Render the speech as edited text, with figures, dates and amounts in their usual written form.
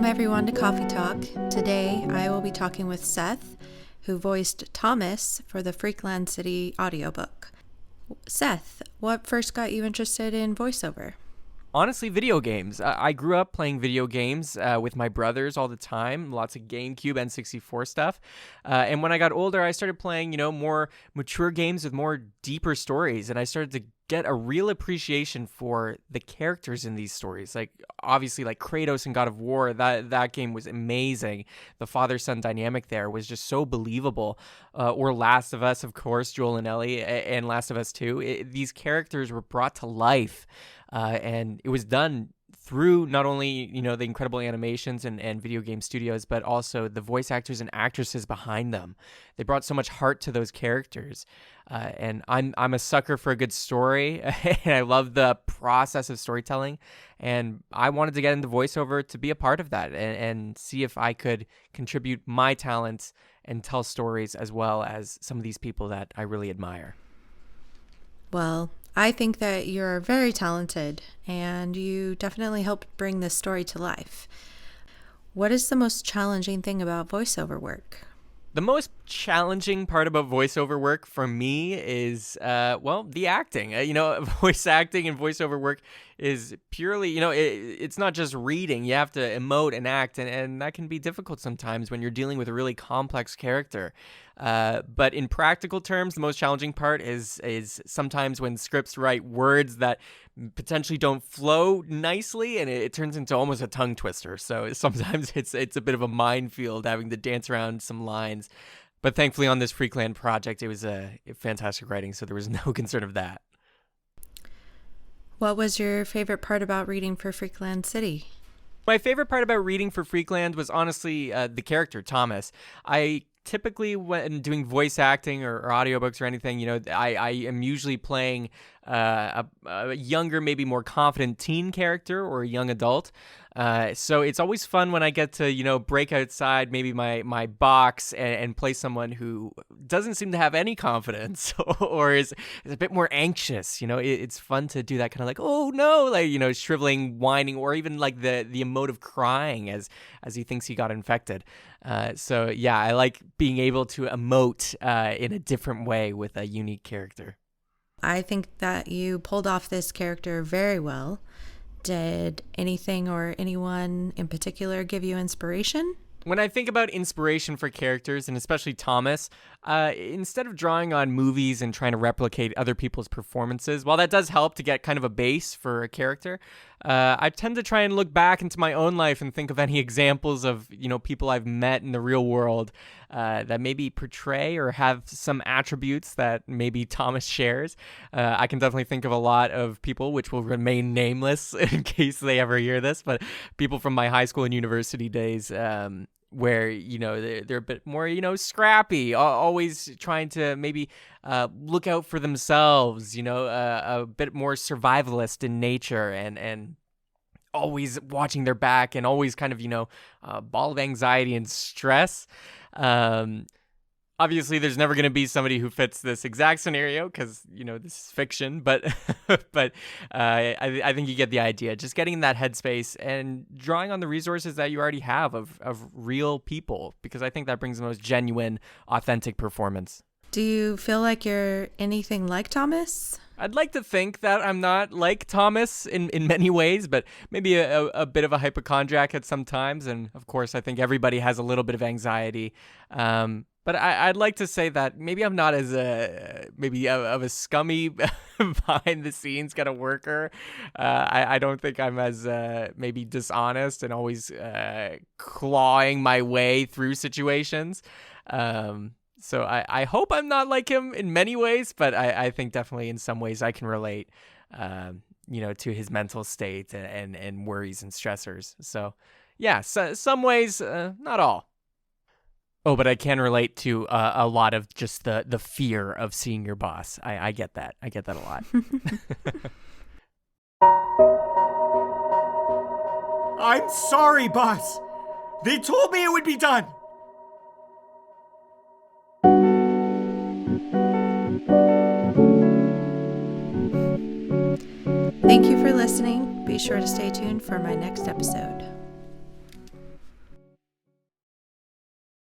Welcome everyone to Coffee Talk. Today I will be talking with Seth, who voiced Thomas for the Freakland City audiobook. Seth, what first got you interested in voiceover? Honestly, video games. I grew up playing video games with my brothers all the time, lots of GameCube, N64 stuff. And when I got older, I started playing, more mature games with more deeper stories. And I started to get a real appreciation for the characters in these stories. Like, obviously, like Kratos in God of War, that game was amazing. The father-son dynamic there was just so believable. Or Last of Us, of course, Joel and Ellie, and Last of Us 2. These characters were brought to life. And it was done through not only, the incredible animations and video game studios, but also the voice actors and actresses behind them. They brought so much heart to those characters. And I'm a sucker for a good story, and I love the process of storytelling. And I wanted to get into voiceover to be a part of that and see if I could contribute my talents and tell stories as well as some of these people that I really admire. Well, I think that you're very talented and you definitely helped bring this story to life. What is the most challenging thing about voiceover work? The most challenging part about voiceover work for me is, the acting. Voice acting and voiceover work is purely, it's not just reading. You have to emote and act, and that can be difficult sometimes when you're dealing with a really complex character. But in practical terms, the most challenging part is sometimes when scripts write words that potentially don't flow nicely, and it turns into almost a tongue twister. So sometimes it's a bit of a minefield having to dance around some lines. But thankfully on this Freakland project, it was a fantastic writing, so there was no concern of that. What was your favorite part about reading for Freakland City? My favorite part about reading for Freakland was honestly the character, Thomas. I typically, when doing voice acting or audiobooks or anything, I am usually playing a younger, maybe more confident teen character or a young adult. So it's always fun when I get to, break outside maybe my box and play someone who doesn't seem to have any confidence or is a bit more anxious. It's fun to do that kind of like, oh no, like, shriveling, whining, or even like the emotive crying as he thinks he got infected. So yeah, I like being able to emote in a different way with a unique character. I think that you pulled off this character very well. Did anything or anyone in particular give you inspiration? When I think about inspiration for characters, and especially Thomas, instead of drawing on movies and trying to replicate other people's performances, while that does help to get kind of a base for a character, I tend to try and look back into my own life and think of any examples of, people I've met in the real world that maybe portray or have some attributes that maybe Thomas shares. I can definitely think of a lot of people, which will remain nameless in case they ever hear this, but people from my high school and university days, where, they're a bit more, scrappy, always trying to maybe look out for themselves, a bit more survivalist in nature and always watching their back and always kind of, a ball of anxiety and stress. Obviously, there's never going to be somebody who fits this exact scenario because, this is fiction. But I think you get the idea. Just getting in that headspace and drawing on the resources that you already have of real people, because I think that brings the most genuine, authentic performance. Do you feel like you're anything like Thomas? I'd like to think that I'm not like Thomas in many ways, but maybe a bit of a hypochondriac at some times. And of course, I think everybody has a little bit of anxiety. But I'd like to say that maybe I'm not as of a scummy behind the scenes kind of worker. I don't think I'm as maybe dishonest and always clawing my way through situations. So I hope I'm not like him in many ways, but I think definitely in some ways I can relate, to his mental state and worries and stressors. So yeah, some ways, not all. Oh, but I can relate to a lot of just the fear of seeing your boss. I get that. I get that a lot. I'm sorry, boss. They told me it would be done. Thank you for listening. Be sure to stay tuned for my next episode.